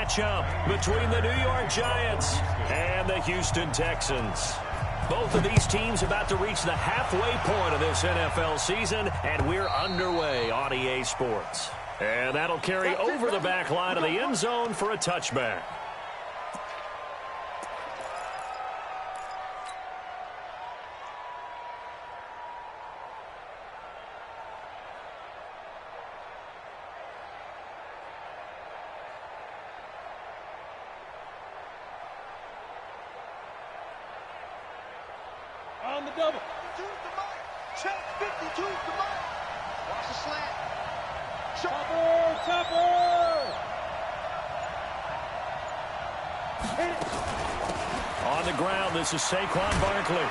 matchup between the New York Giants and the Houston Texans. Both of these teams about to reach the halfway point of this NFL season, and we're underway on EA Sports. And that'll carry over the back line of the end zone for a touchback. On the double. 52 to Mike. Check 52 to Mike. Watch the slant. Chopper. Hit it. On the ground, this is Saquon Barkley.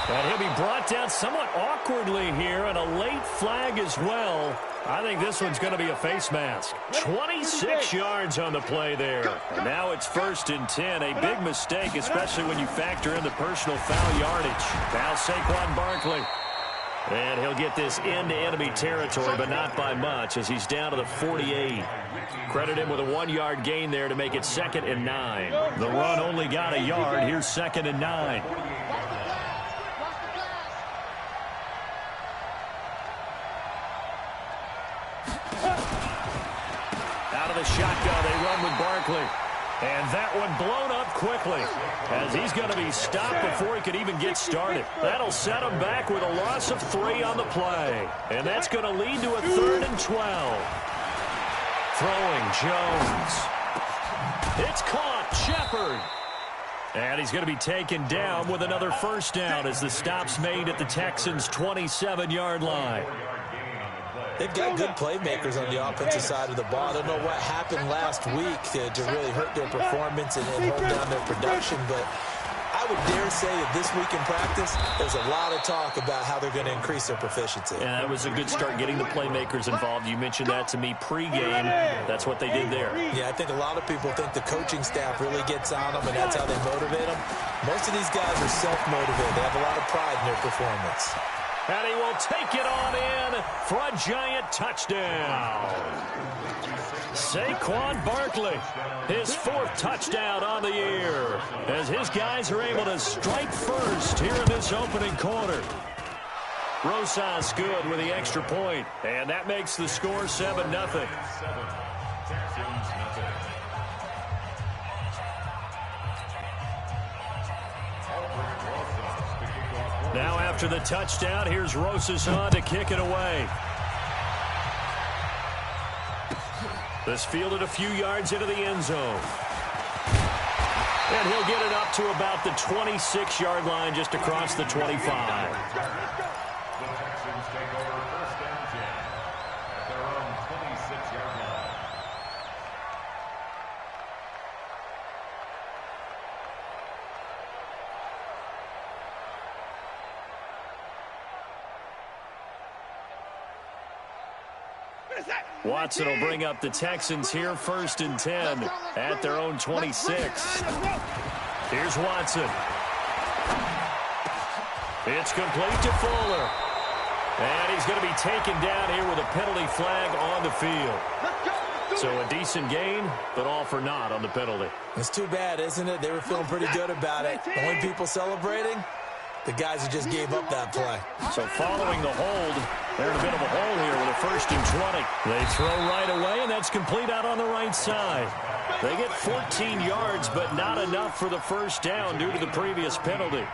And he'll be brought down somewhat awkwardly here, and a late flag as well. I think this one's going to be a face mask. 26 yards on the play there. And now it's 1st and 10. A big mistake, especially when you factor in the personal foul yardage. Now Saquon Barkley. And he'll get this into enemy territory, but not by much, as he's down to the 48. Credit him with a 1-yard gain there to make it 2nd and 9. The run only got a yard. Here's 2nd and 9. Out of the shotgun, they run with Barkley. And that one blown up quickly, as he's going to be stopped before he could even get started. That'll set him back with a loss of 3 on the play. And that's going to lead to a 3rd and 12. Throwing Jones. It's caught. Shepard. And he's going to be taken down with another 1st down as the stop's made at the Texans' 27-yard line. They've got good playmakers on the offensive side of the ball. I don't know what happened last week to really hurt their performance and hold down their production, but I would dare say that this week in practice, there's a lot of talk about how they're going to increase their proficiency. And that was a good start getting the playmakers involved. You mentioned that to me pregame. That's what they did there. Yeah, I think a lot of people think the coaching staff really gets on them, and that's how they motivate them. Most of these guys are self-motivated. They have a lot of pride in their performance. And he will take it on in for a Giant touchdown. Saquon Barkley, his 4th touchdown on the year, as his guys are able to strike first here in this opening quarter. Rosas good with the extra point, and that makes the score 7-0. Now after the touchdown, here's Rosas on to kick it away. This fielded a few yards into the end zone. And he'll get it up to about the 26-yard line, just across the 25. The Texans take over 1st and 10 at their own 26-yard line. Watson will bring up the Texans here, 1st and 10 at their own 26. Here's Watson. It's complete to Fuller. And he's going to be taken down here with a penalty flag on the field. So a decent gain, but all for naught on the penalty. It's too bad, isn't it? They were feeling pretty good about it. The only people celebrating, the guys who just gave up that play. So following the hold, they're in a bit of a hole here with a 1st and 20. They throw right away, and that's complete out on the right side. They get 14 yards, but not enough for the 1st down due to the previous penalty.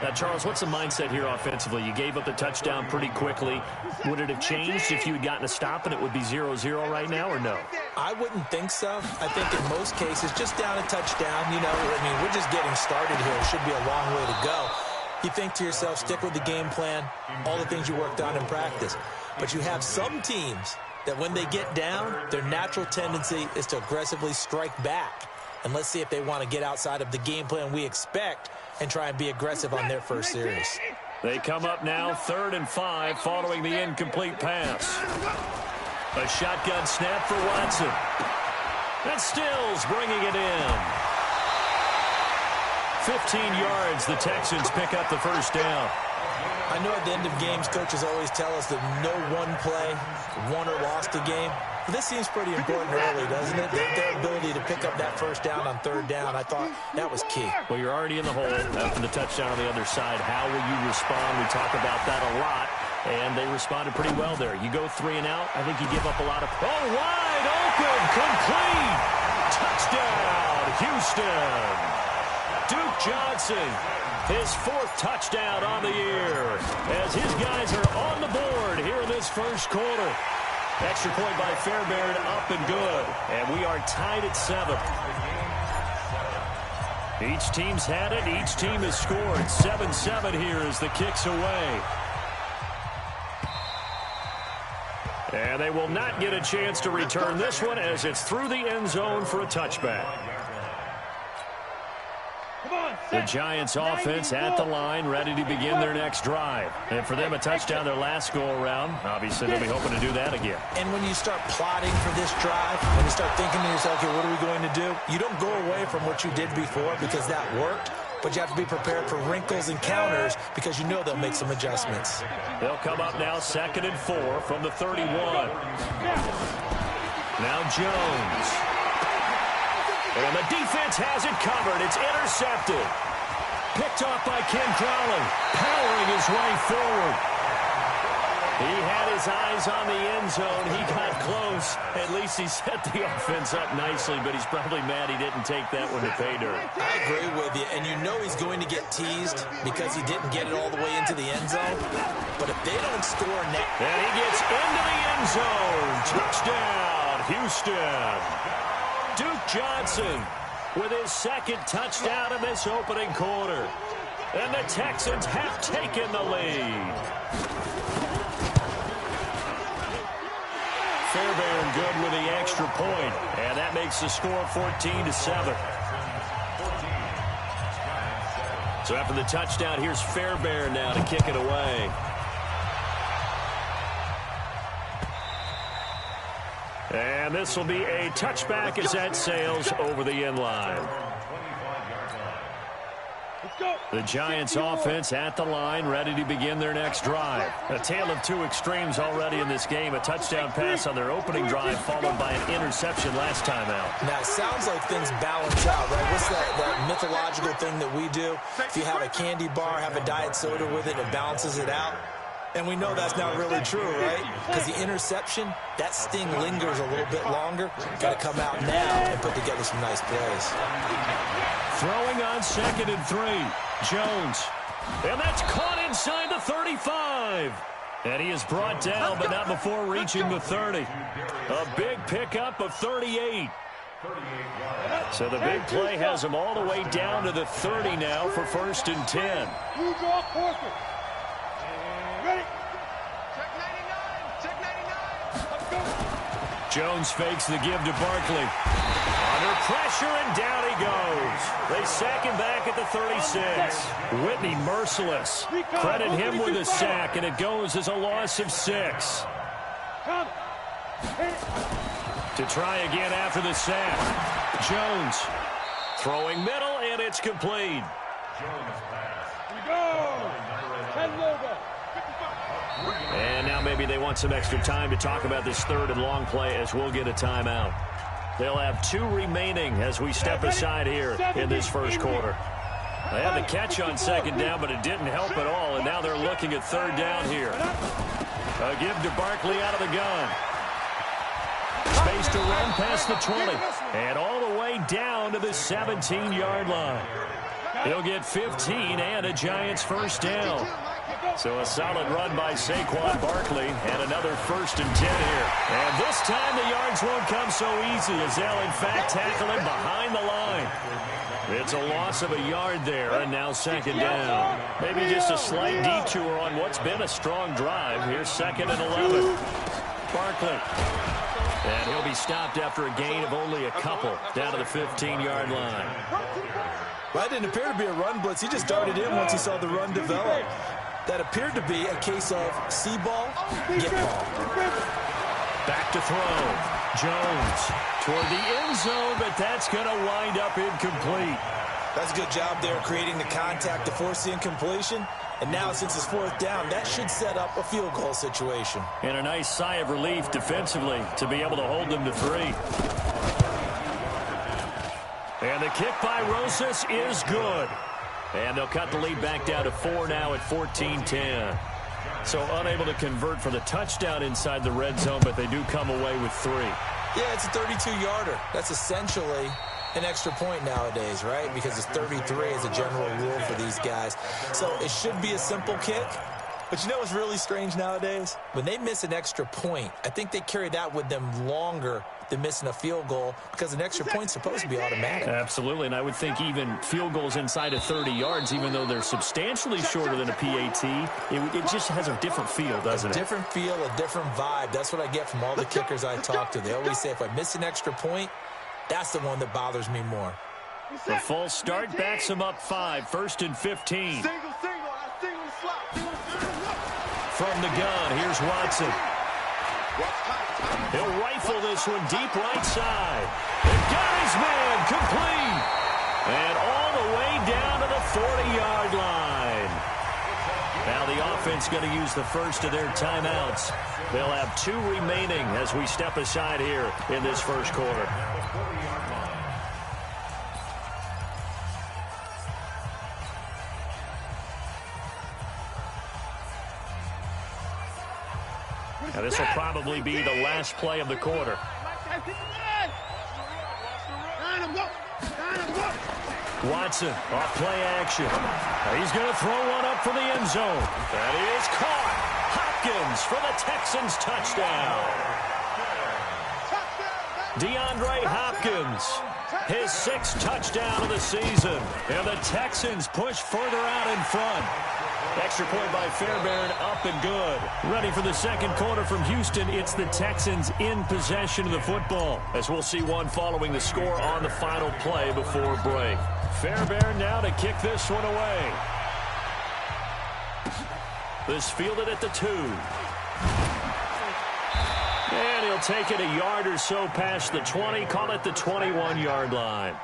Now, Charles, what's the mindset here offensively? You gave up the touchdown pretty quickly. Would it have changed if you had gotten a stop and it would be 0-0 right now, or no? I wouldn't think so. I think in most cases, just down a touchdown, you know, I mean, we're just getting started here. It should be a long way to go. You think to yourself, stick with the game plan, all the things you worked on in practice. But you have some teams that when they get down, their natural tendency is to aggressively strike back. And let's see if they want to get outside of the game plan we expect and try and be aggressive on their first series. They come up now 3rd and 5 following the incomplete pass. A shotgun snap for Watson. And Stills bringing it in. 15 yards, the Texans pick up the 1st down. I know at the end of games, coaches always tell us that no one play won or lost a game. This seems pretty important early, doesn't it? Their ability to pick up that first down on third down, I thought that was key. Well, you're already in the hole after the touchdown on the other side. How will you respond? We talk about that a lot, and they responded pretty well there. You go 3 and out, I think you give up a lot of... Oh, wide open, complete! Touchdown, Houston! Duke Johnson, his 4th touchdown on the year, as his guys are on the board here in this first quarter. Extra point by Fairbairn, up and good. And we are tied at 7. Each team's had it. Each team has scored. 7-7 here as the kick's away. And they will not get a chance to return this one as it's through the end zone for a touchback. The Giants offense at the line, ready to begin their next drive. And for them, a touchdown their last go-around. Obviously, they'll be hoping to do that again. And when you start plotting for this drive, when you start thinking to yourself, okay, what are we going to do? You don't go away from what you did before because that worked, but you have to be prepared for wrinkles and counters because you know they'll make some adjustments. They'll come up now 2nd and 4 from the 31. Now Jones. And the defense has it covered. It's intercepted. Picked off by Ken Crowley. Powering his way forward. He had his eyes on the end zone. He got close. At least he set the offense up nicely, but he's probably mad he didn't take that one to pay dirt. I agree with you, and you know he's going to get teased because he didn't get it all the way into the end zone. But if they don't score now... And he gets into the end zone. Touchdown, Houston. Duke Johnson with his 2nd touchdown in this opening quarter. And the Texans have taken the lead. Fairbairn good with the extra point, and that makes the score 14-7. So after the touchdown, here's Fairbairn now to kick it away. And this will be a touchback as that sails over the end line. The Giants offense at the line, ready to begin their next drive. A tale of 2 extremes already in this game. A touchdown pass on their opening drive, followed by an interception last time out. Now, it sounds like things balance out, right? What's that mythological thing that we do? If you have a candy bar, have a diet soda with it, it balances it out. And we know that's not really true, right? Because the interception, that sting lingers a little bit longer. Got to come out now and put together some nice plays. Throwing on 2nd and 3. Jones. And that's caught inside the 35. And he is brought down, but not before reaching the 30. A big pickup of 38. So the big play has him all the way down to the 30 now for 1st and 10. Ready? Check 99. Check 99. Let's go. Jones fakes the give to Barkley. Under pressure, and down he goes. They sack him back at the 36. Whitney merciless. Credit him with a sack, and it goes as a loss of 6. To try again after the sack. Jones throwing middle, and it's complete. And now maybe they want some extra time to talk about this 3rd and long play as we'll get a timeout. They'll have 2 remaining as we step aside here in this first quarter. They had the catch on 2nd down, but it didn't help at all, and now they're looking at 3rd down here. A give to Barkley out of the gun. Space to run past the 20, and all the way down to the 17-yard line. He'll get 15 and a Giants first down. So a solid run by Saquon Barkley and another 1st and 10 here. And this time the yards won't come so easy as they'll in fact tackle him behind the line. It's a loss of a yard there, and now 2nd down. Maybe just a slight detour on what's been a strong drive. Here's 2nd and 11. Barkley. And he'll be stopped after a gain of only a couple down to the 15-yard line. Well, that didn't appear to be a run blitz. He just darted in once he saw the run develop. That appeared to be a case of see ball, get ball. Back to throw. Jones toward the end zone, but that's going to wind up incomplete. That's a good job there creating the contact to force the incompletion. And now, since it's 4th down, that should set up a field goal situation. And a nice sigh of relief defensively to be able to hold them to 3. And the kick by Rosas is good. And they'll cut the lead back down to 4 now at 14-10. So unable to convert for the touchdown inside the red zone, but they do come away with 3. Yeah, it's a 32-yarder. That's essentially an extra point nowadays, right? Because it's 33 as a general rule for these guys. So it should be a simple kick. But you know what's really strange nowadays? When they miss an extra point, I think they carry that with them longer than missing a field goal because an extra point's supposed to be automatic. Absolutely, and I would think even field goals inside of 30 yards, even though they're substantially shorter than a PAT, it just has a different feel, doesn't it? A different feel, a different vibe. That's what I get from all the kickers I talk to. They always say if I miss an extra point, that's the one that bothers me more. The false start backs them up 5, 1st and 15. From the gun, here's Watson. He'll rifle this one deep right side. And got his man complete. And all the way down to the 40-yard line. Now the offense going to use the first of their timeouts. They'll have 2 remaining as we step aside here in this first quarter. Now this will probably be the last play of the quarter. Watson off play action. He's going to throw one up for the end zone. That is caught. Hopkins for the Texans touchdown. DeAndre Hopkins, his 6th touchdown of the season. And the Texans push further out in front. Extra point by Fairbairn, up and good. Ready for the second quarter from Houston. It's the Texans in possession of the football, as we'll see one following the score on the final play before break. Fairbairn now to kick this one away. This fielded at the 2. And he'll take it a yard or so past the 20, call it the 21-yard line.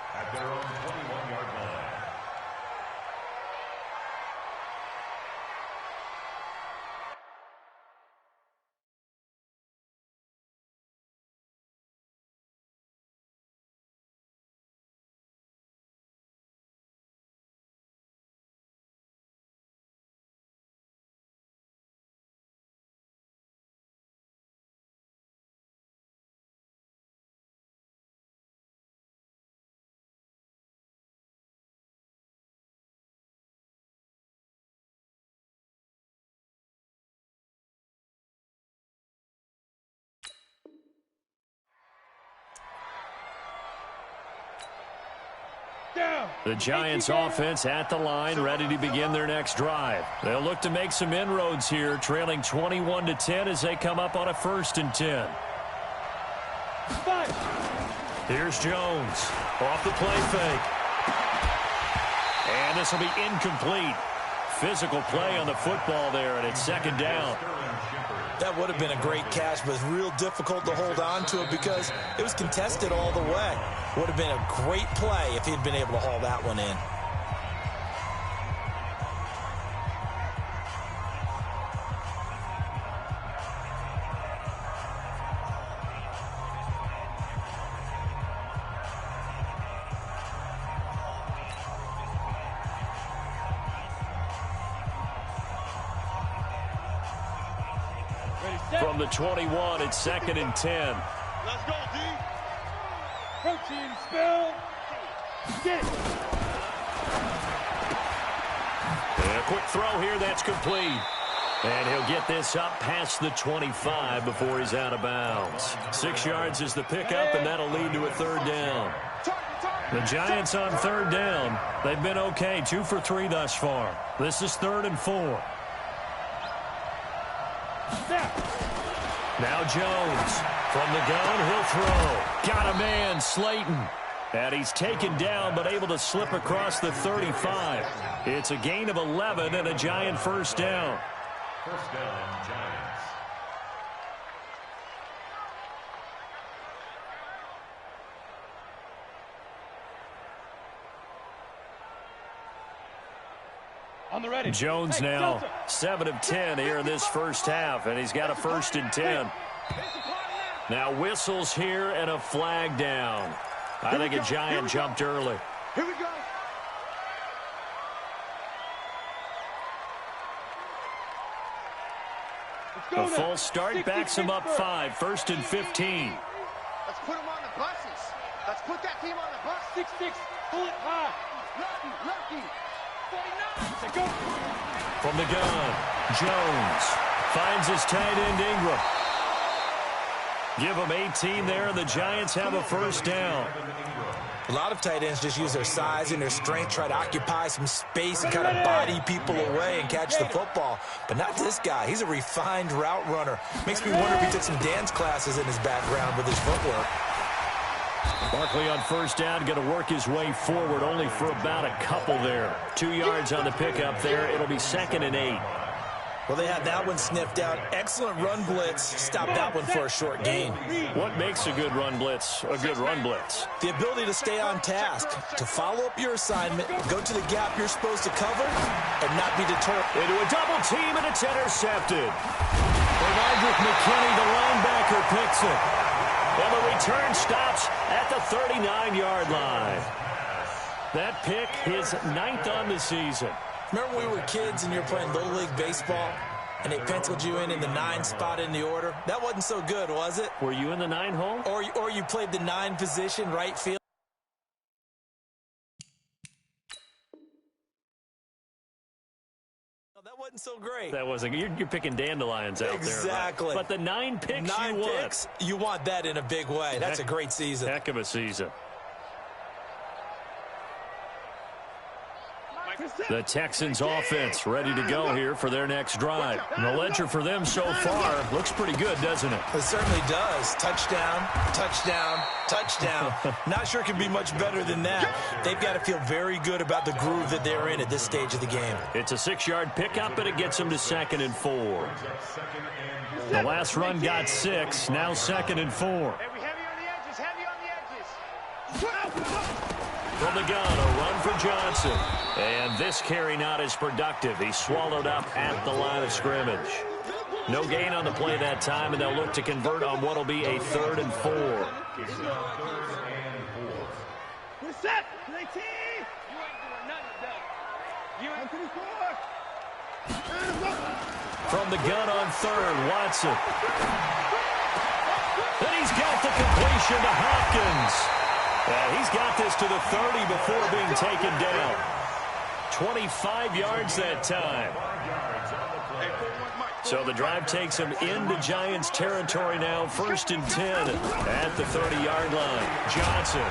The Giants offense at the line, ready to begin their next drive. They'll look to make some inroads here, trailing 21-10 as they come up on a 1st and 10. Here's Jones off the play fake. And this will be incomplete. Physical play on the football there, and it's 2nd down. That would have been a great catch, but it's real difficult to hold on to it because it was contested all the way. Would have been a great play if he'd been able to haul that one in. From the 21, it's 2nd and 10. Let's go, D. Protein spill. Get. And a quick throw here, that's complete. And he'll get this up past the 25 before he's out of bounds. 6 yards is the pickup, and that'll lead to a 3rd down. The Giants on 3rd down. They've been okay, 2 for 3 thus far. This is 3rd and 4. Now Jones from the gun, he'll throw. Got a man, Slayton. And he's taken down but able to slip across the 35. It's a gain of 11 and a Giant 1st down. 1st down, Giants. On the ready. Jones Hey, now Delta. 7 of 10 here in this first half, and he's got a 1st and 10. Now whistles here and a flag down. I think a Giant jumped early. Here we go. The false start backs him up 5, 1st and 15. Let's put them on the buses. Let's put that team on the bus. 6-6. Pull it high. Lucky. 49. Say go. From the gun, Jones finds his tight end Ingram. Give him 18 there, and the Giants have a 1st down. A lot of tight ends just use their size and their strength, try to occupy some space and kind of body people away and catch the football. But not this guy. He's a refined route runner. Makes me wonder if he took some dance classes in his background with his footwork. Barkley on 1st down, going to work his way forward only for about a couple there. 2 yards on the pickup there. It'll be 2nd and 8. Well, they had that one sniffed out. Excellent run blitz. Stop that one for a short gain. What makes a good run blitz a good run blitz? The ability to stay on task, to follow up your assignment, go to the gap you're supposed to cover, and not be deterred. Into a double team, and it's intercepted. Roderick McKinney, the linebacker, picks it. And the return stops at the 39-yard line. That pick, his 9th on the season. Remember when we were kids and you were playing Little League Baseball and they penciled you in the 9 spot in the order? That wasn't so good, was it? Were you in the 9 hole? Or you played the 9 position, right field? That wasn't so great. That wasn't. You're picking dandelions out there. Exactly. But the 9 picks 9 you picks, you want that in a big way. That's a great season. Heck of a season. The Texans offense ready to go here for their next drive. And the ledger for them so far looks pretty good, doesn't it? It certainly does. Touchdown, touchdown, touchdown. Not sure it can be much better than that. They've got to feel very good about the groove that they're in at this stage of the game. It's a 6-yard pickup, and it gets them to 2nd and 4. The last run got 6, now 2nd and 4. Heavy on the edges, heavy on the edges. From the gun, a run for Johnson. And this carry not as productive. He's swallowed up at the line of scrimmage. No gain on the play that time, and they'll look to convert on what will be a 3rd and 4. We're set. 19. You ain't doing nothing, Doug. You ain't to the score. From the gun on 3rd, Watson. And he's got the completion to Hopkins. He's got this to the 30 before being taken down. 25 yards that time. So the drive takes him into Giants territory now. 1st and 10 at the 30-yard line. Johnson.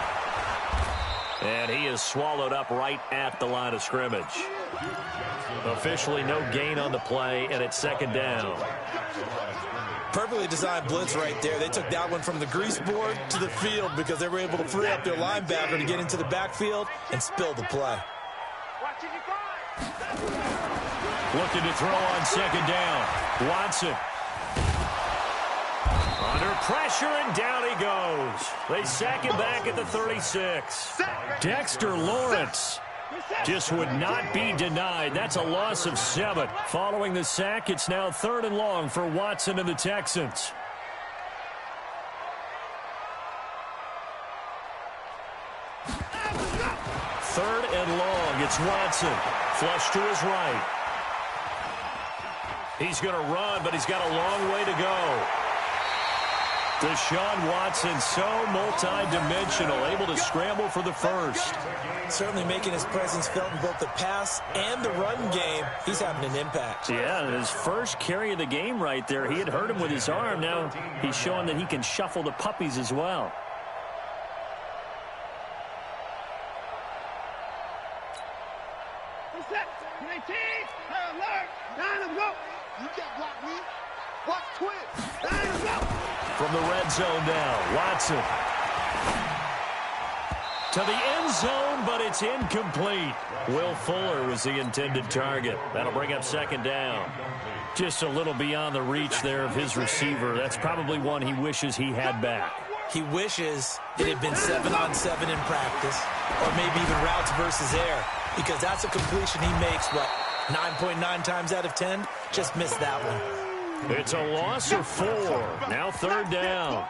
And he is swallowed up right at the line of scrimmage. Officially no gain on the play, and it's 2nd down. Perfectly designed blitz right there. They took that one from the grease board to the field because they were able to free up their linebacker to get into the backfield and spill the play. Looking to throw on 2nd down. Watson. Under pressure, and down he goes. They sack him back at the 36. Dexter Lawrence just would not be denied. That's a loss of 7. Following the sack, it's now 3rd and long for Watson and the Texans. Third and long. It's Watson. Flush to his right. He's going to run, but he's got a long way to go. Deshaun Watson, so multi-dimensional, able to scramble for the 1st. Certainly making his presence felt in both the pass and the run game. He's having an impact. Yeah, his first carry of the game right there. He had hurt him with his arm. Now he's showing that he can shuffle the puppies as well. You can't block me. Watch twins. From the red zone now, Watson. To the end zone, but it's incomplete. Will Fuller was the intended target. That'll bring up 2nd down. Just a little beyond the reach there of his receiver. That's probably one he wishes he had back. He wishes it had been 7-on-7 in practice, or maybe even routes versus air, because that's a completion he makes, what, 9.9 times out of 10, just missed that one. It's a loss of 4. Now 3rd down.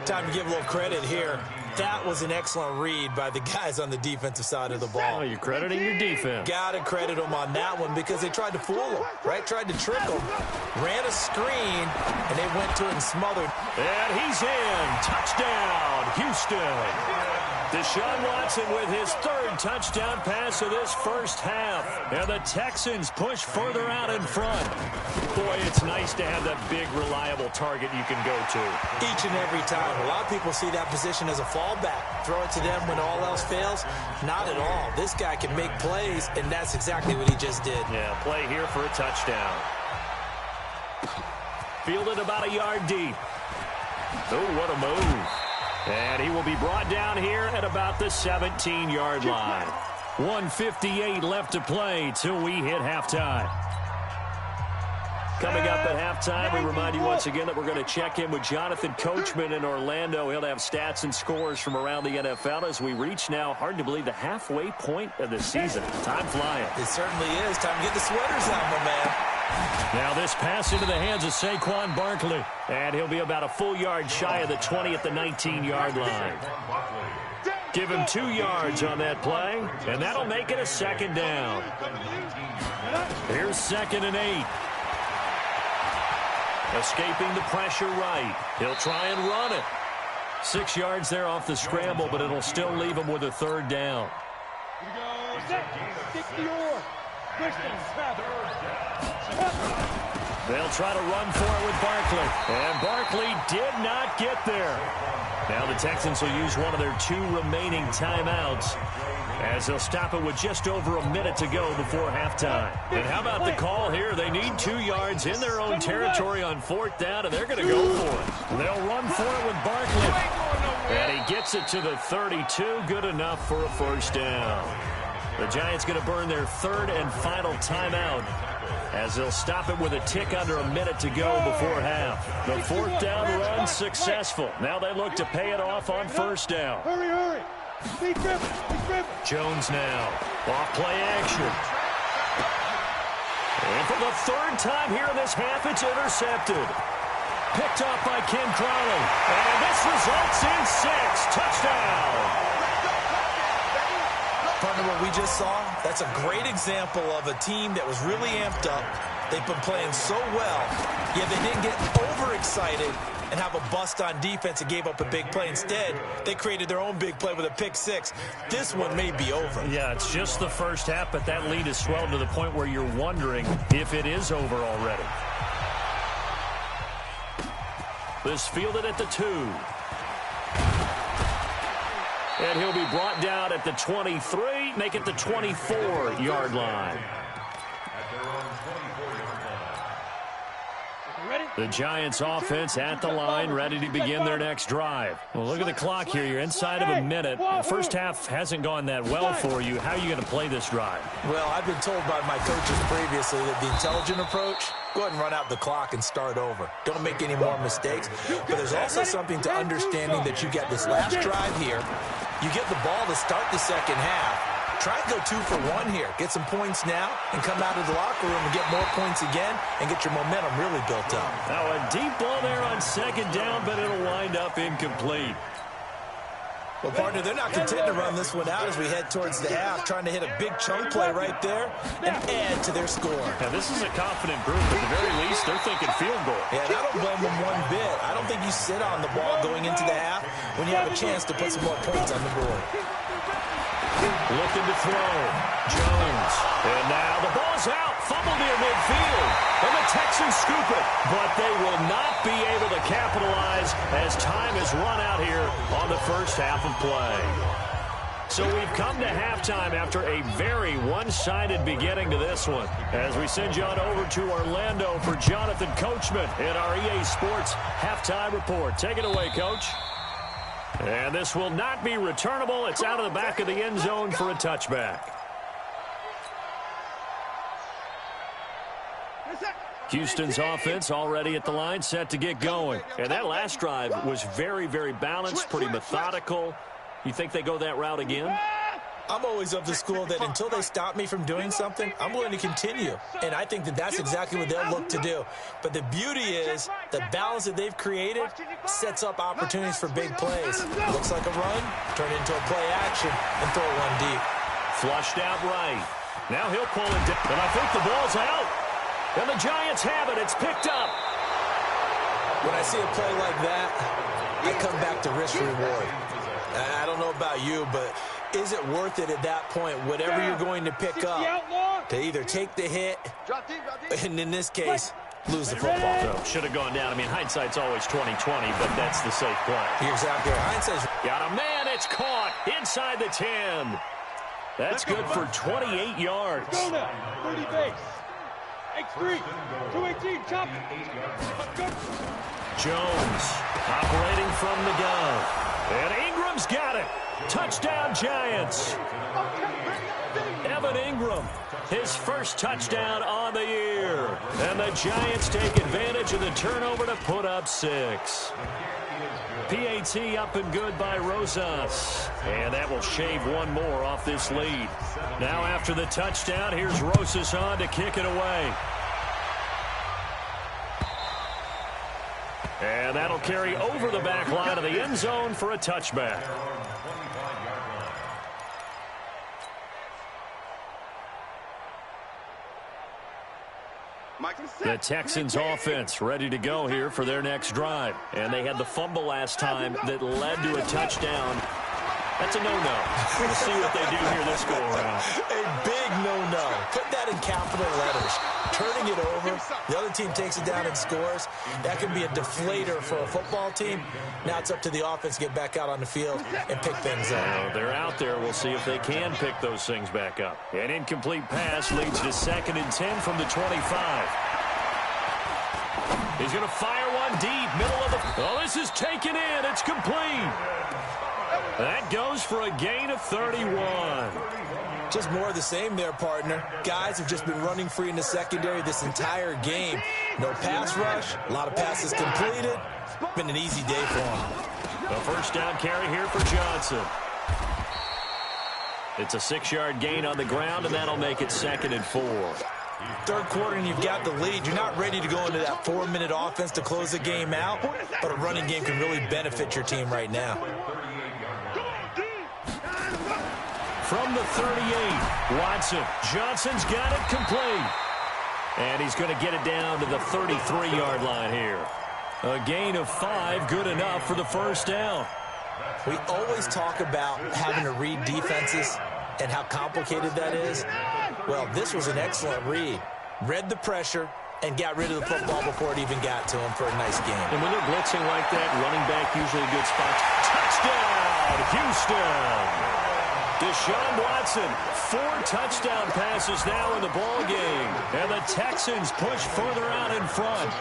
Time to give a little credit here. That was an excellent read by the guys on the defensive side of the ball. Oh, you're crediting your defense. Got to credit them on that one because they tried to fool them, right? Tried to trick them. Ran a screen, and they went to it and smothered. And he's in. Touchdown, Houston. Deshaun Watson with his 3rd touchdown pass of this first half. And the Texans push further out in front. Boy, it's nice to have that big, reliable target you can go to. Each and every time. A lot of people see that position as a fallback. Throw it to them when all else fails. Not at all. This guy can make plays, and that's exactly what he just did. Yeah, play here for a touchdown. Fielded about a yard deep. Oh, what a move. And he will be brought down here at about the 17-yard line. 1:58 left to play till we hit halftime. Coming up at halftime, we remind you once again that we're going to check in with Jonathan Coachman in Orlando. He'll have stats and scores from around the NFL as we reach now, hard to believe, the halfway point of the season. Time flying. It certainly is. Time to get the sweaters out, my man. Now this pass into the hands of Saquon Barkley. And he'll be about a full yard shy of the 20 at the 19-yard line. Give him 2 yards on that play, and that'll make it a 2nd down. Here's 2nd and 8. Escaping the pressure right. He'll try and run it. 6 yards there off the scramble, but it'll still leave him with a 3rd down. They'll try to run for it with Barkley. And Barkley did not get there. Now the Texans will use one of their 2 remaining timeouts as they'll stop it with just over a minute to go before halftime. And how about the call here? They need 2 yards in their own territory on 4th down, and they're going to go for it. They'll run for it with Barkley. And he gets it to the 32. Good enough for a 1st down. The Giants going to burn their 3rd and final timeout as they'll stop it with a tick under a minute to go before half. The 4th down run successful. Now they look to pay it off on 1st down. Hurry. Be driven. Jones now. Off play action. And for the 3rd time here in this half, it's intercepted. Picked off by Ken Crowley. And this results in 6. Touchdown. Partner, what we just saw, that's a great example of a team that was really amped up. They've been playing so well, yet they didn't get overexcited and have a bust on defense and gave up a big play. Instead, they created their own big play with a pick 6. This one may be over. Yeah, it's just the first half, but that lead has swelled to the point where you're wondering if it is over already. This fielded at the 2. And he'll be brought down at the 23, make it the 24-yard line. The Giants offense at the line, ready to begin their next drive. Well, look at the clock here. You're inside of a minute. The first half hasn't gone that well for you. How are you going to play this drive? Well, I've been told by my coaches previously that the intelligent approach, go ahead and run out the clock and start over. Don't make any more mistakes. But there's also something to understanding that you get this last drive here. You get the ball to start the 2nd half. Try and go 2 for 1 here. Get some points now and come out of the locker room and get more points again and get your momentum really built up. Now a deep ball there on 2nd down, but it'll wind up incomplete. Well, partner, they're not content to run this one out as we head towards the half, trying to hit a big chunk play right there and add to their score. Now, this is a confident group. At the very least, they're thinking field goal. Yeah, and I don't blame them one bit. I don't think you sit on the ball going into the half when you have a chance to put some more points on the board. Looking to throw. Jones. And now the ball's out. Fumble near midfield. And the Texans scoop it. But they will not be able to capitalize as time has run out here on the first half of play. So we've come to halftime after a very one-sided beginning to this one. As we send you on over to Orlando for Jonathan Coachman in our EA Sports Halftime Report. Take it away, Coach. And this will not be returnable. It's out of the back of the end zone for a touchback. Houston's offense already at the line, set to get going. And that last drive was very, very balanced, pretty methodical. You think they go that route again? I'm always of the school that until they stop me from doing something, I'm going to continue. And I think that that's exactly what they'll look to do. But the beauty is the balance that they've created sets up opportunities for big plays. Looks like a run, turn into a play action, and throw one deep. Flushed out right. Now he'll pull it down. And I think the ball's out. And the Giants have it. It's picked up. When I see a play like that, I come back to risk-reward. I don't know about you, but is it worth it at that point, whatever you're going to pick up, to either take the hit, and in this case, lose the football? So should have gone down. I mean, hindsight's always 20/20, but that's the safe play. You're exactly right. Hindsight's... Got a man. It's caught inside the 10. That's good for 28 yards. Go now, 30 base. X3, 218, chop. Jones operating from the gun. And Ingram's got it. Touchdown, Giants. Evan Ingram, his first touchdown on the year. And the Giants take advantage of the turnover to put up 6. PAT up and good by Rosas. And that will shave one more off this lead. Now after the touchdown, here's Rosas on to kick it away. And that'll carry over the back line of the end zone for a touchback. The Texans offense ready to go here for their next drive. And they had the fumble last time that led to a touchdown. That's a no-no. We'll see what they do here this go-around. A big no-no. Put that in capital letters. Turning it over, the other team takes it down and scores. That can be a deflator for a football team. Now it's up to the offense to get back out on the field and pick things up. They're out there. We'll see if they can pick those things back up. An incomplete pass leads to 2nd and 10 from the 25. He's going to fire one deep, middle of the... Oh, this is taken in. It's complete. That goes for a gain of 31. Just more of the same there, partner. Guys have just been running free in the secondary this entire game. No pass rush, a lot of passes completed. Been an easy day for them. The first down carry here for Johnson. It's a 6-yard gain on the ground, and that'll make it 2nd and 4. Third quarter and you've got the lead. You're not ready to go into that 4-minute offense to close the game out, but a running game can really benefit your team right now. From the 38, Watson. Johnson's got it complete. And he's going to get it down to the 33-yard line here. A gain of 5, good enough for the first down. We always talk about having to read defenses and how complicated that is. Well, this was an excellent read. Read the pressure and got rid of the football before it even got to him for a nice game. And when they're blitzing like that, running back usually a good spot. Touchdown, Houston! Deshaun Watson, 4 touchdown passes now in the ball game. And the Texans push further out in front.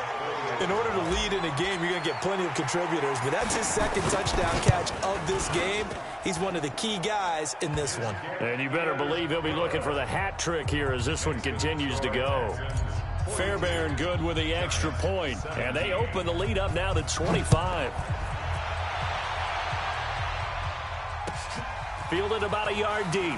In order to lead in a game, you're going to get plenty of contributors, but that's his 2nd touchdown catch of this game. He's one of the key guys in this one. And you better believe he'll be looking for the hat trick here as this one continues to go. Fairbairn good with the extra point. And they open the lead up now to 25. Fielded about a yard deep.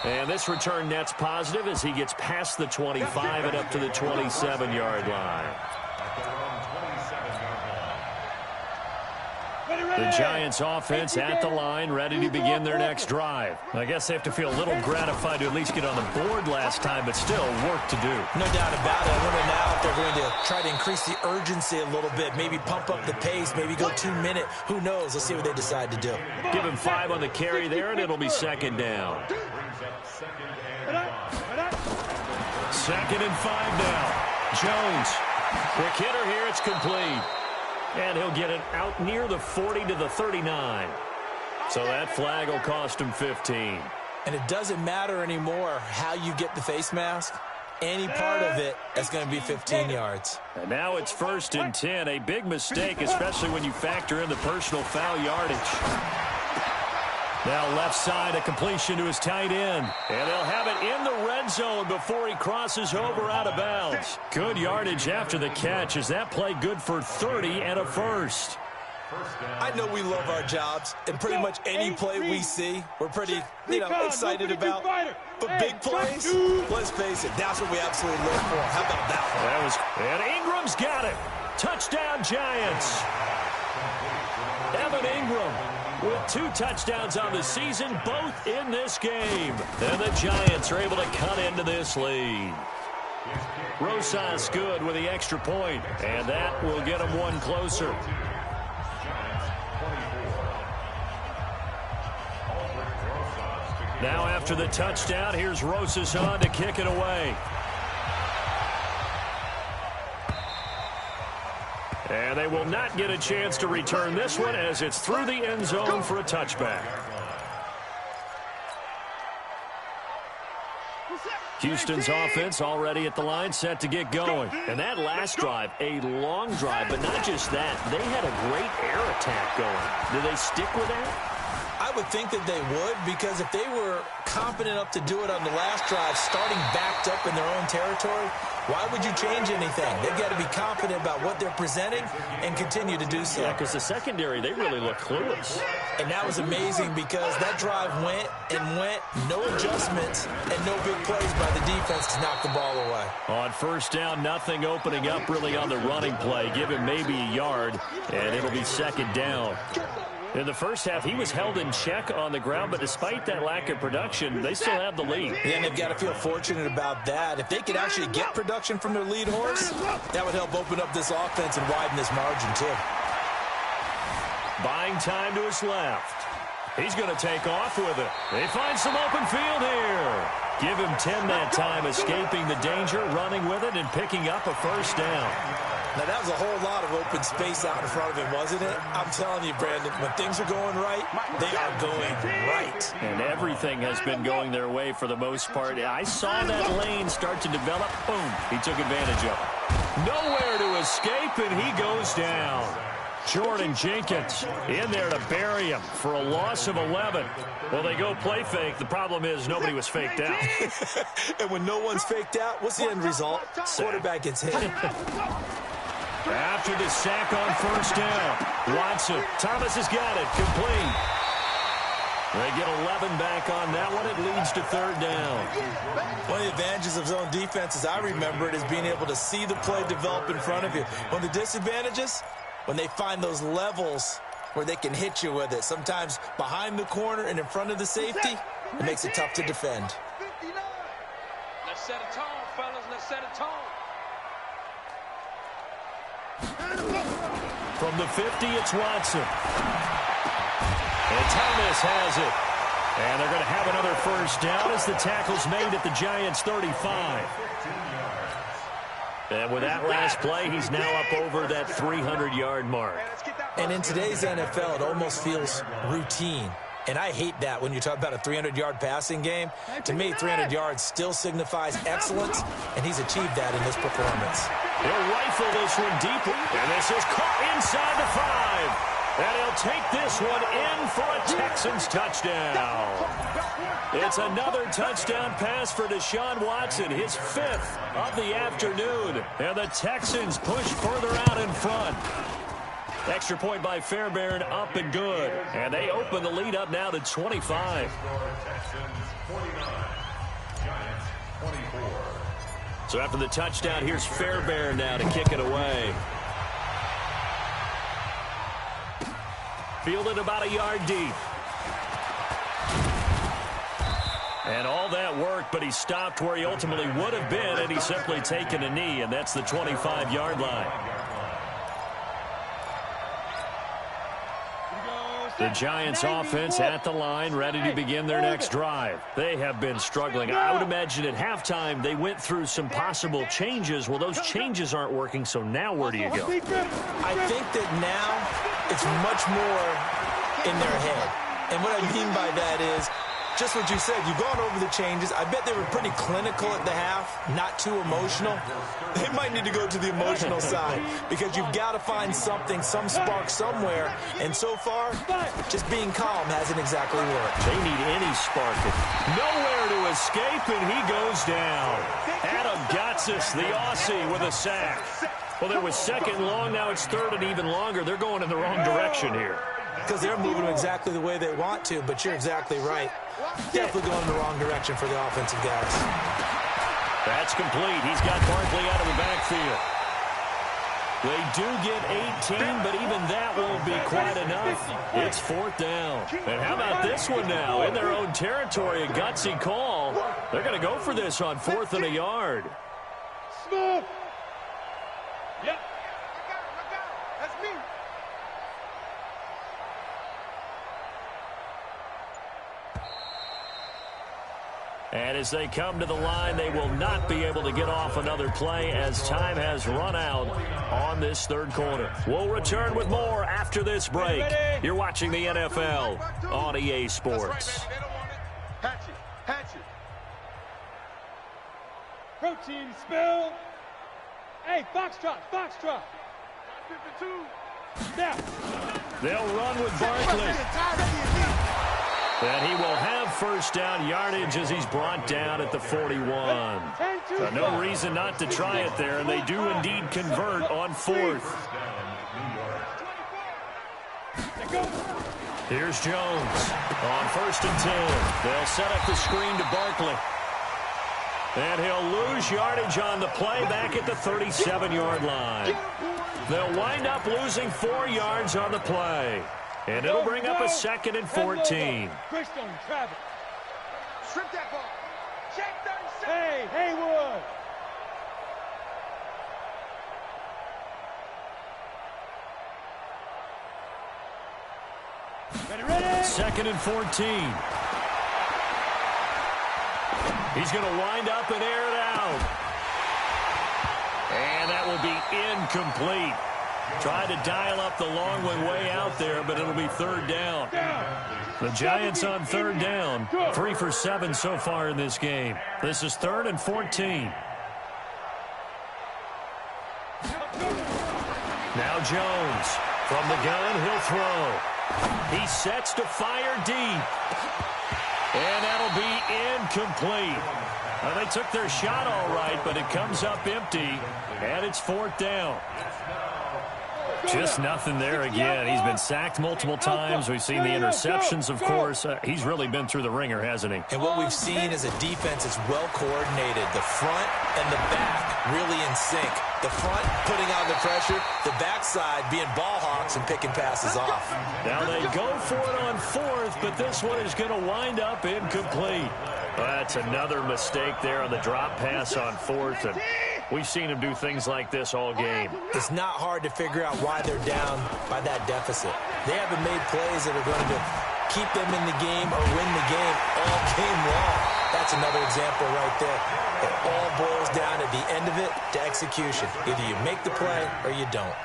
And this return net's positive as he gets past the 25 and up to the 27-yard line. The Giants offense at the line, ready to begin their next drive. I guess they have to feel a little gratified to at least get on the board last time, but still work to do. No doubt about it. I wonder now if they're going to try to increase the urgency a little bit, maybe pump up the pace, maybe go 2-minute. Who knows? Let's see what they decide to do. Give him 5 on the carry there, and it'll be 2nd down. 2nd and 5 now. Jones, quick hitter here. It's complete. And he'll get it out near the 40 to the 39. So that flag will cost him 15. And it doesn't matter anymore how you get the face mask. Any part of it is going to be 15 yards. And now it's 1st and 10. A big mistake, especially when you factor in the personal foul yardage. Now left side, a completion to his tight end. And they'll have it in the red zone before he crosses over out of bounds. Good yardage after the catch. Is that play good for 30 and a first? I know we love our jobs, and pretty much any play we see, we're pretty, excited about. But big plays, let's face it, that's what we absolutely live for. How about that one? And Ingram's got it. Touchdown, Giants. Evan Ingram with 2 touchdowns on the season, both in this game. And the Giants are able to cut into this lead. Rosas good with the extra point, and that will get them one closer. Now after the touchdown, here's Rosas on to kick it away. And they will not get a chance to return this one as it's through the end zone for a touchback. Houston's offense already at the line, set to get going. And that last drive, a long drive, but not just that. They had a great air attack going. Do they stick with that? I would think that they would, because if they were confident enough to do it on the last drive, starting backed up in their own territory, why would you change anything? They've got to be confident about what they're presenting and continue to do so. Yeah, because the secondary, they really look clueless. And that was amazing because that drive went and went, no adjustments, and no big plays by the defense to knock the ball away. On first down, nothing opening up really on the running play. Give him maybe a yard, and it'll be second down. In the first half, he was held in check on the ground, but despite that lack of production, they still have the lead. Yeah, and they've got to feel fortunate about that. If they could actually get production from their lead horse, that would help open up this offense and widen this margin, too. Buying time to his left. He's going to take off with it. They find some open field here. Give him 10 that time, escaping the danger, running with it, and picking up a first down. Now, that was a whole lot of open space out in front of him, wasn't it? I'm telling you, Brandon, when things are going right, they are going right. And everything has been going their way for the most part. I saw that lane start to develop. Boom. He took advantage of it. Nowhere to escape, and he goes down. Jordan Jenkins in there to bury him for a loss of 11. Well, they go play fake. The problem is nobody was faked out. And when no one's faked out, what's the end result? Quarterback gets hit. After the sack on first down, Watson. Thomas has got it. Complete. They get 11 back on that one. It leads to third down. One of the advantages of zone defense, as I remember it, is being able to see the play develop in front of you. One of the disadvantages, when they find those levels where they can hit you with it, sometimes behind the corner and in front of the safety, it makes it tough to defend. Let's set a tone, fellas. Let's set a tone. From the 50, it's Watson. And Thomas has it. And they're going to have another first down as the tackle's made at the Giants' 35. And with that last play, he's now up over that 300-yard mark. And in today's NFL, it almost feels routine. And I hate that when you talk about a 300-yard passing game. To me, 300 yards still signifies excellence, and he's achieved that in this performance. He'll rifle this one deeply, and this is caught inside the 5. And he'll take this one in for a Texans touchdown. It's another touchdown pass for Deshaun Watson, his 5th of the afternoon. And the Texans push further out in front. Extra point by Fairbairn, up and good. And they open the lead up now to 25. So after the touchdown, here's Fairbairn now to kick it away. Fielded about a yard deep. And all that work, but he stopped where he ultimately would have been, and he's simply taken a knee, and that's the 25-yard line. The Giants offense at the line, ready to begin their next drive. They have been struggling. I would imagine at halftime they went through some possible changes. Well, those changes aren't working, so now where do you go? I think that now it's much more in their head. And what I mean by that is just what you said. You've gone over the changes. I bet they were pretty clinical at the half, not too emotional. They might need to go to the emotional side because you've got to find something, some spark somewhere. And so far, just being calm hasn't exactly worked. They need any spark. Nowhere to escape, and he goes down. Adam Gotsis, the Aussie, with a sack. Well, there was second and long. Now it's third and even longer. They're going in the wrong direction here. Because they're moving exactly the way they want to, but you're exactly right. Definitely going in the wrong direction for the offensive guys. That's complete. He's got Barkley out of the backfield. They do get 18, but even that won't be quite enough. It's fourth down. And how about this one now? In their own territory, a gutsy call. They're going to go for this on 4th and a yard. Smooth. Yep. I got him. That's me. And as they come to the line, they will not be able to get off another play as time has run out on this third quarter. We'll return with more after this break. You're watching the NFL on EA Sports. Hatch it. Hatch it. Protein spill. Hey, Foxtrot. 52. Now. They'll run with Barkley. And he will have first down yardage as he's brought down at the 41. So no reason not to try it there, and they do indeed convert on 4th. Here's Jones on 1st and 10. They'll set up the screen to Barkley. And he'll lose yardage on the play back at the 37-yard line. They'll wind up losing 4 yards on the play. And it'll bring up a 2nd and 14. Strip that ball. Check 37. Hey, Haywood. Ready. 2nd and 14. He's going to wind up and air it out. And that will be incomplete. Tried to dial up the long one way out there, but it'll be 3rd down. The Giants on 3rd down. 3 for 7 so far in this game. This is 3rd and 14. Now Jones. From the gun, he'll throw. He sets to fire deep. And that'll be incomplete. Well, they took their shot all right, but it comes up empty. And it's 4th down. Just nothing there again. He's been sacked multiple times. We've seen the interceptions, of course. He's really been through the ringer, hasn't he? And what we've seen is a defense is well coordinated. The front and the back really in sync. The front putting on the pressure, the backside being ball hawks and picking passes off. Now they go for it on 4th, but this one is going to wind up incomplete. Well, that's another mistake there on the drop pass on 4th, and we've seen him do things like this all game. It's not hard to figure out why they're down by that deficit. They haven't made plays that are going to keep them in the game or win the game all game long. That's another example right there. It all boils down at the end of it to execution. Either you make the play or you don't.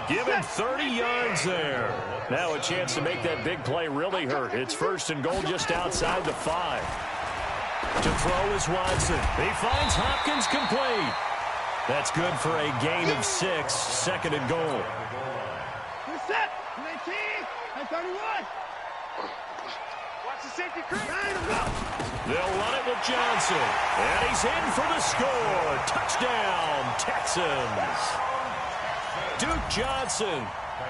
Give him 30 yards there. Now a chance to make that big play really hurt. It's 1st and goal just outside the 5. To throw is Watson. He finds Hopkins complete. That's good for a gain of 6. 2nd and goal. We're set. 19 and 31. Watch the safety creep. They'll run it with Johnson. And he's in for the score. Touchdown, Texans. Duke Johnson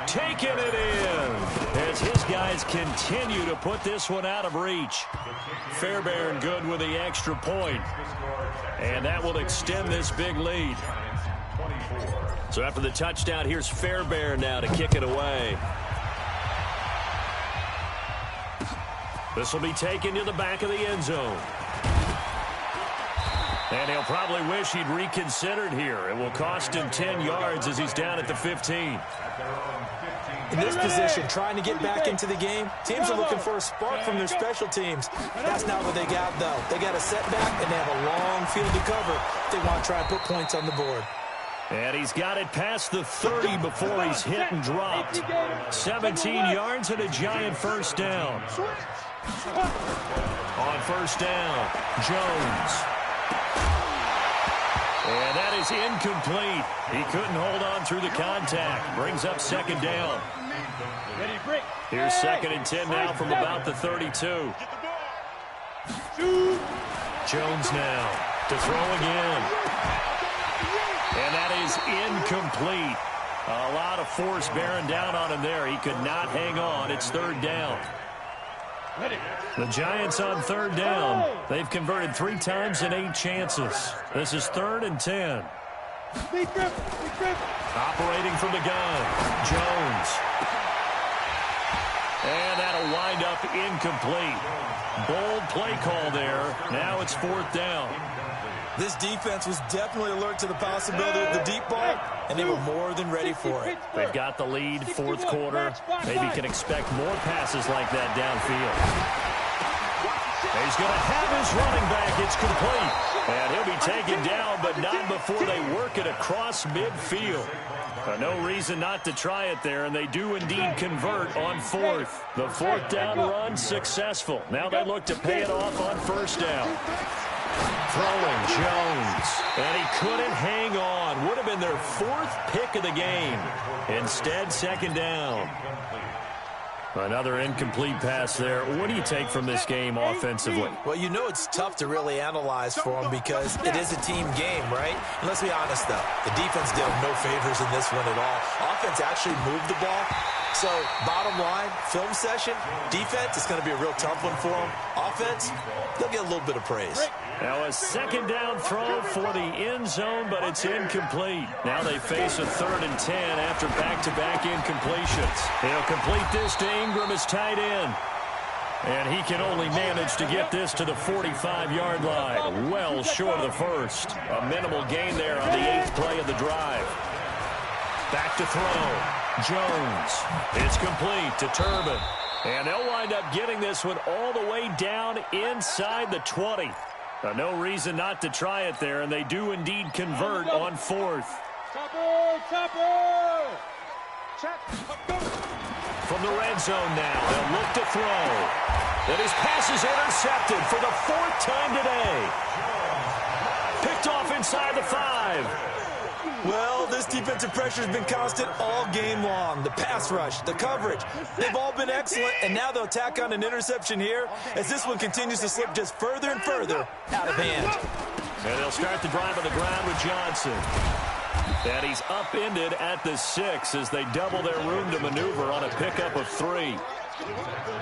taking it in as his guys continue to put this one out of reach. Fairbairn good with the extra point. And that will extend this big lead. So after the touchdown, here's Fairbairn now to kick it away. This will be taken to the back of the end zone. And he'll probably wish he'd reconsidered here. It will cost him 10 yards as he's down at the 15. In this position, trying to get back into the game, teams are looking for a spark from their special teams. That's not what they got, though. They got a setback, and they have a long field to cover if they want to try and put points on the board. And he's got it past the 30 before he's hit and dropped. 17 yards and a Giant first down. On first down, Jones. And that is incomplete. He couldn't hold on through the contact. Brings up 2nd down. Here's 2nd and 10 now from about the 32. Jones now to throw again. And that is incomplete. A lot of force bearing down on him there. He could not hang on. It's third down. The Giants on third down. They've converted 3 times in 8 chances. This is 3rd and 10. Operating from the gun, Jones. And that'll wind up incomplete. Bold play call there. Now it's 4th down. This defense was definitely alert to the possibility of the deep ball, and they were more than ready for it. They've got the lead, 4th quarter. Maybe can expect more passes like that downfield. He's going to have his running back. It's complete. And he'll be taken down, but not before they work it across midfield. No reason not to try it there, and they do indeed convert on 4th. The 4th down run successful. Now they look to pay it off on 1st down. Throwing Jones, and he couldn't hang on. Would have been their 4th pick of the game. Instead, 2nd down. Another incomplete pass there. What do you take from this game offensively? Well, you know it's tough to really analyze for them because it is a team game, right? And let's be honest, though. The defense did them no favors in this one at all. Offense actually moved the ball. So, bottom line, film session, defense is going to be a real tough one for them. Offense, they'll get a little bit of praise. Now a 2nd down throw for the end zone, but it's incomplete. Now they face a 3rd and 10 after back-to-back incompletions. He'll complete this to Ingram as tight end. And he can only manage to get this to the 45-yard line. Well short of the 1st. A minimal gain there on the 8th play of the drive. Back to throw. Jones. It's complete to Turbin. And they'll wind up getting this one all the way down inside the 20. No reason not to try it there, and they do indeed convert on 4th. From the red zone now, they'll look to throw. And his pass is intercepted for the 4th time today. Picked off inside the 5. Well, this defensive pressure has been constant all game long. The pass rush, the coverage, they've all been excellent, and now they'll tack on an interception here as this one continues to slip just further and further out of hand. And they'll start the drive on the ground with Johnson. And he's upended at the 6 as they double their room to maneuver on a pickup of 3.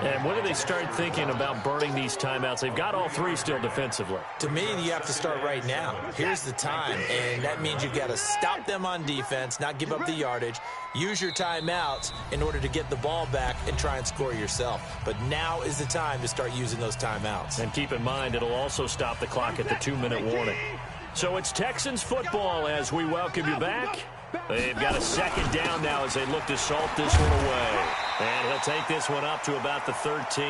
And when do they start thinking about burning these timeouts? They've got all 3 still defensively. To me, you have to start right now. Here's the time, and that means you've got to stop them on defense, not give up the yardage, use your timeouts in order to get the ball back and try and score yourself. But now is the time to start using those timeouts. And keep in mind, it'll also stop the clock at the 2-minute warning. So it's Texans football as we welcome you back. They've got a 2nd down now as they look to salt this one away. And he'll take this one up to about the 13.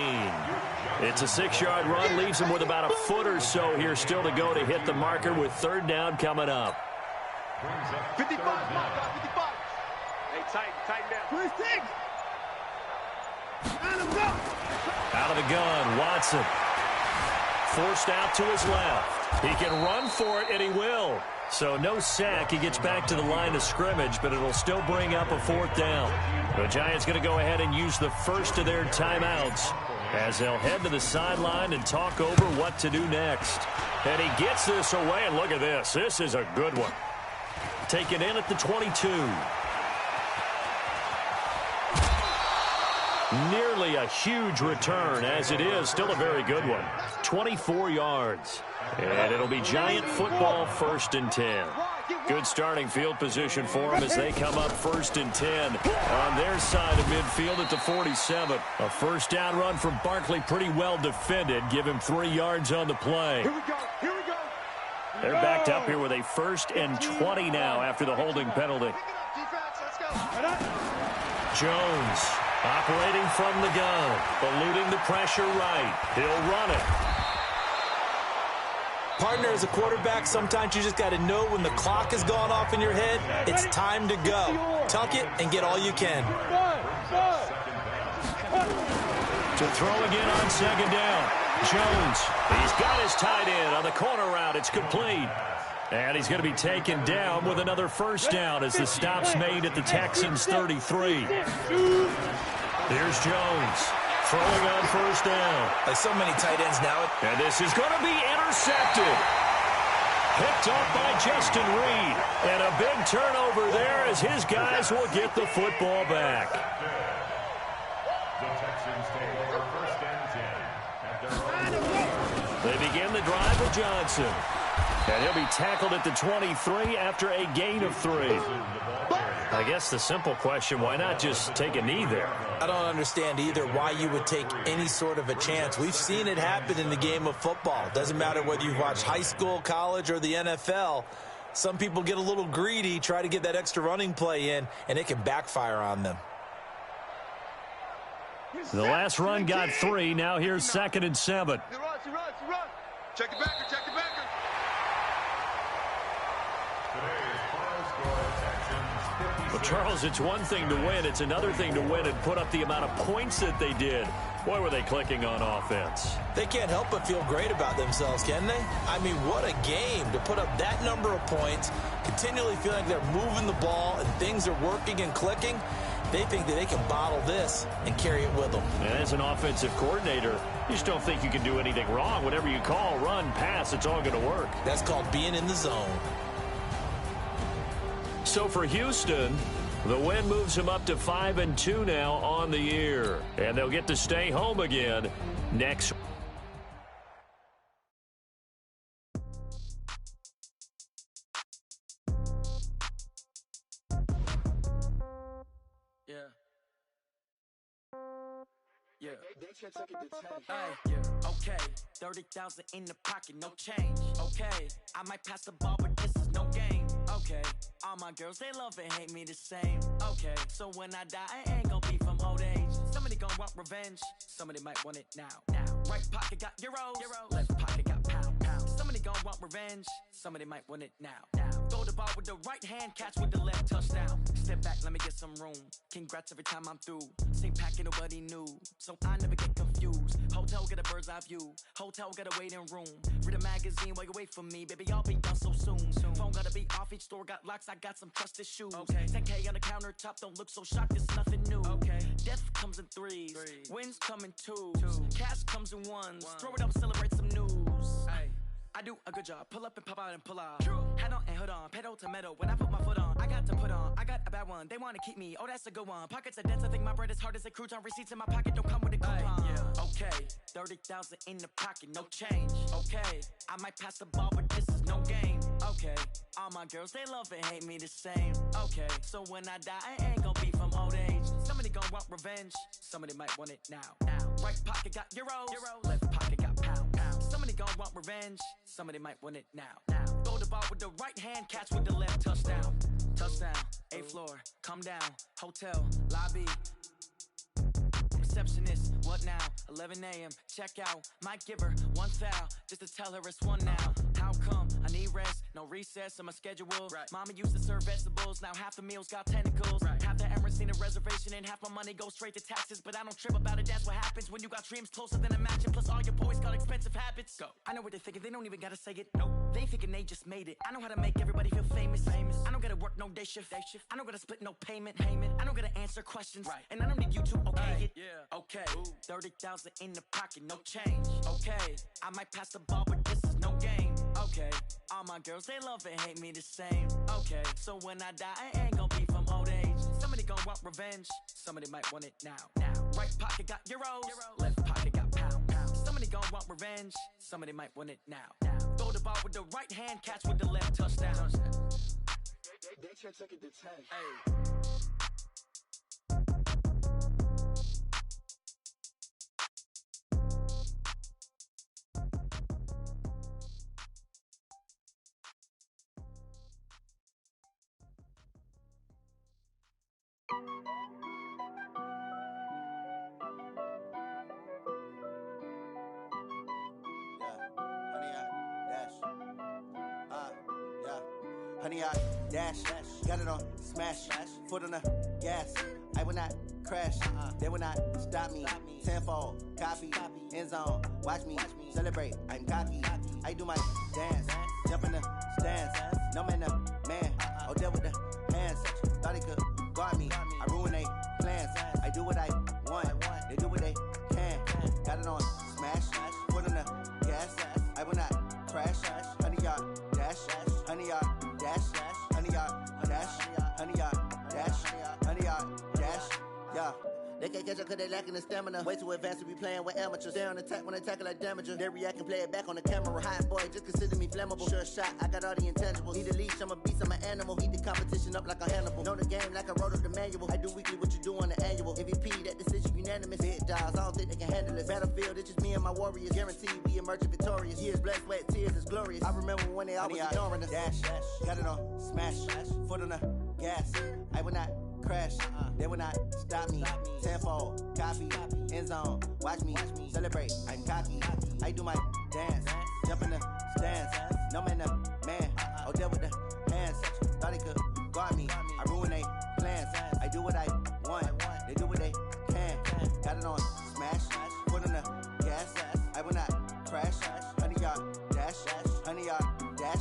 It's a 6-yard run, leaves him with about a foot or so here still to go to hit the marker with 3rd down coming up. 55, 55. Hey, tighten down. 26. Out of the gun, Watson. Forced out to his left. He can run for it, and he will. So no sack. He gets back to the line of scrimmage, but it'll still bring up a 4th down. The Giants going to go ahead and use the first of their timeouts as they'll head to the sideline and talk over what to do next. And he gets this away, and look at this. This is a good one. Taken in at the 22. Nearly a huge return, as it is still a very good one. 24 yards. And it'll be Giant football, 1st and 10. Good starting field position for them as they come up 1st and 10 on their side of midfield at the 47. A 1st down run from Barkley, pretty well defended. Give him 3 yards on the play. Here we go. Here we go. They're backed up here with a 1st and 20 now after the holding penalty. Defense, let's go. Jones operating from the gun, eluding the pressure right. He'll run it. Partner, as a quarterback, sometimes you just got to know when the clock has gone off in your head, it's time to go. Tuck it and get all you can. To throw again on 2nd down. Jones, he's got his tight end on the corner route. It's complete. And he's going to be taken down with another 1st down as the stop's made at the Texans' 33. Here's Jones. Throwing on 1st down. Like so many tight ends now. And this is going to be intercepted. Picked off by Justin Reed. And a big turnover there as his guys will get the football back. The Texans take over first and 10 at their own. They begin the drive with Johnson. And he'll be tackled at the 23 after a gain of 3. I guess the simple question, why not just take a knee there? I don't understand either why you would take any sort of a chance. We've seen it happen in the game of football. Doesn't matter whether you've watched high school, college, or the NFL. Some people get a little greedy, try to get that extra running play in, and it can backfire on them. The last run got 3. Now here's 2nd and 7. He runs. Check the backer. Well, Charles, it's one thing to win. It's another thing to win and put up the amount of points that they did. Boy, were they clicking on offense. They can't help but feel great about themselves, can they? I mean, what a game to put up that number of points, continually feeling like they're moving the ball and things are working and clicking. They think that they can bottle this and carry it with them. And as an offensive coordinator, you just don't think you can do anything wrong. Whatever you call, run, pass, it's all going to work. That's called being in the zone. So for Houston, the win moves them up to 5-2 now on the year. And they'll get to stay home again next. Yeah. Hey, yeah. Okay, 30,000 in the pocket, no change. Okay, I might pass the ball, but this is no game. Okay, all my girls, they love and hate me the same. Okay, so when I die, I ain't gon' be from old age. Somebody gon' want revenge, somebody might want it now. Right pocket got euros, left pocket got pound. Somebody gon' want revenge, somebody might want it now. Throw the ball with the right hand, catch with the left, touchdown. Step back, let me get some room. Congrats every time I'm through. Same packet, nobody knew, so I never get confused. Hotel get a bird's eye view, hotel got a waiting room. Read a magazine while you wait for me, baby, I'll be done so soon. Phone gotta be off, each store got locks, I got some trusted shoes. 10K on the countertop, don't look so shocked, it's nothing new. Death comes in threes, wins come in twos, cash comes in ones. Throw it up, celebrate some news. I do a good job, pull up and pop out and pull out. Head on and hood on, pedal to metal. When I put my foot on, I got to put on. I got a bad one, they wanna keep me, oh that's a good one. Pockets are dense, I think my bread is hard as a crouton. Receipts in my pocket don't come with a coupon. Okay, 30,000 in the pocket, no change. Okay, I might pass the ball, but this is no game. Okay, all my girls, they love and hate me the same. Okay, so when I die, I ain't gon' be from old age. Somebody gon' want revenge, somebody might want it now. Right pocket got euros, left pocket got pound. Somebody gon' want revenge, somebody might want it now. Throw the ball with the right hand, catch with the left, touchdown. Touchdown, 8th floor, come down, hotel, lobby. Receptionist, what now? 11 a.m., check out. Might give her one foul, just to tell her it's one now. How come? I need rest, no recess on my schedule. Mama used to serve vegetables, now half the meals got tentacles. Half the errands need a reservation and half my money goes straight to taxes. But I don't trip about it, that's what happens when you got dreams closer than a mansion. Plus all your boys got expensive habits. Go. I know what they're thinking, they don't even gotta say it. Nope. They thinking they just made it. I know how to make everybody feel famous. I don't gotta work no day shift. I don't gotta split no payment. I don't gotta answer questions. And I don't need you to okay it. Okay, 30,000 in the pocket, no change. Okay, I might pass the ball, but this is no game. Okay, all my girls, they love and hate me the same. Okay, so when I die, I ain't gon' be from old age. Somebody gon' want revenge, somebody might want it now. Right pocket got euros, left pocket got pound. Somebody gon' want revenge, somebody might want it now. Throw the ball with the right hand, catch with the left, touchdown. They check it to 10. Honey, I dash, got it on smash, foot on the gas. I will not crash, they will not stop me. Tenfold, copy, end zone, watch me celebrate. I'm cocky, I do my dance, jump in the stands. No man, the man, oh deal with the hands. Thought he could guard me, I ruin they plans. I do what I want, they do what they can. Got it on smash, foot on the gas. I will not crash, honey, y'all dash. They can't catch up cause they lacking the stamina. Way too advanced to be playing with amateurs. Stay on attack when they tackle like damager. They react and play it back on the camera. Hot boy, just consider me flammable. Sure shot, I got all the intangibles. Need a leash, I'm a beast, I'm an animal. Heat the competition up like a Hannibal. Know the game like I wrote up the manual. I do weekly what you do on the annual. MVP, that decision unanimous. Big dogs, I don't think they can handle it. Battlefield, it's just me and my warriors. Guaranteed we emerge victorious. Years, blood, sweat, tears, is glorious. I remember when they always ignoring us. Dash, got it on, smash, foot on the gas. I will not crash, they will not stop me. Tenfold, copy, end zone, watch me celebrate. I'm cocky, I do my dance, jump in the stands. No man, man, oh deal with the hands. Thought he could guard me, I ruin they plans. I do what I want, they do what they can. Got it on, smash, foot on the gas. I will not crash, 100-yard dash, 100-yard dash,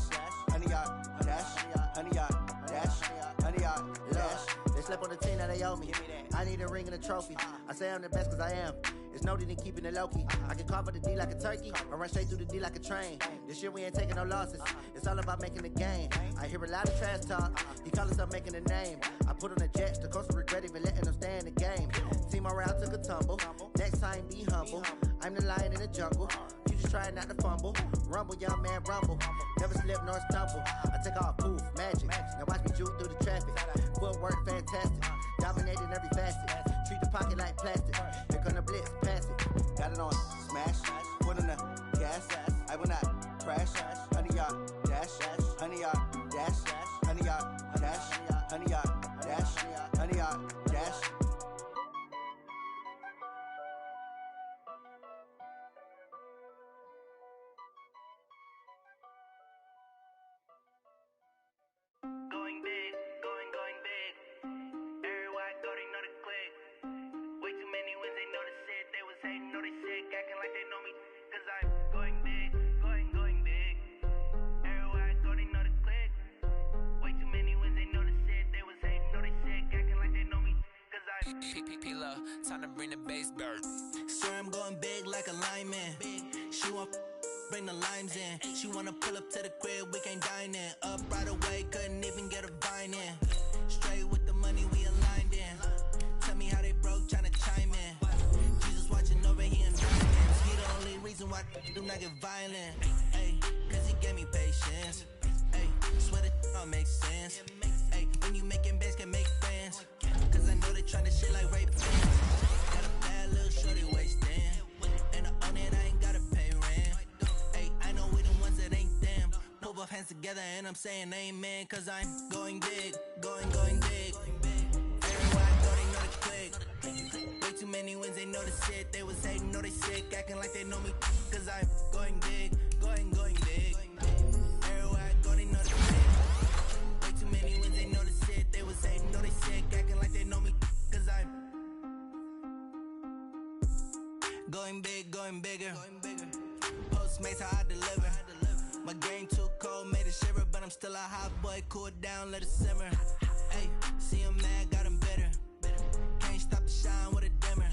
100-yard dash, 100-yard dash, 100-yard dash. They slept on the team that they owe me. I need a ring and a trophy. I say I'm the best cause I am. It's noted in keeping it low-key. I can carve the D like a turkey or run straight through the D like a train. This year we ain't taking no losses. It's all about making the game. I hear a lot of trash talk. He call himself making a name. I put on the Jets. The coach will regret even letting them stay in the game. Team morale took a tumble. Next time be humble. I'm the lion in the jungle. You just try not to fumble. Rumble, young man, rumble. Never slip nor stumble. I take off, poof, magic. Now watch me juke through the traffic. Footwork fantastic. Dominating every facet. Treat the pocket like plastic. Here come the blitz, pass it. Got it on, smash. Foot on the gas. I will not crash. 100-yard dash. 100-yard dash. 100-yard dash. 100-yard dash. 100-yard dash. Going big, going big. Everywhere I go, they know the click. Way too many wins, they know the shit. They was hating, know they sick, acting like they know me. Cause I'm going big, going big. Everywhere I go, they know the click. Way too many wins, they know the shit. They was hating, know they sick, acting like they know me. Cause I'm P-P-P-Lo, time to bring the bass bird. Swear I'm going big like a lineman. She want bring the limes in. She wanna pull up to the crib, we can't dine in. Up right away, couldn't even get a vine in. Straight with the money we aligned in. Tell me how they broke, tryna chime in. Jesus watching over here in diamonds. He the only reason why do not get violent. Ay, cause he gave me patience. Ay, swear that don't make sense. Ay, when you making bands, can make friends. Cause I know they tryna shit like rape fans. Got a bad little shorty wasting. And I own it, I ain't gotta pay rent. Ay, I know we the ones that ain't them. Pull both hands together and I'm saying amen. Cause I'm going big, going big. Everywhere I go, they know the click. Way too many wins, they know the shit. They was hating, know they sick, acting like they know me. Cause I'm going big, going big. Everywhere I go, they know the click. Way too many wins, they know the shit. They was hating, know they sick, acting like they know me. Cause I'm going big, going bigger. Postmates how I deliver. My game too cold, made it shiver, but I'm still a hot boy. Cool it down, let it simmer. Hey, see him mad, got him bitter. Can't stop the shine with a dimmer.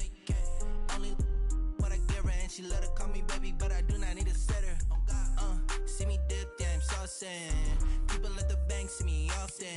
Only what I give her, and she let her call me baby, but I do not need a sitter. See me dip, yeah, I'm saucing. People at the bank see me often.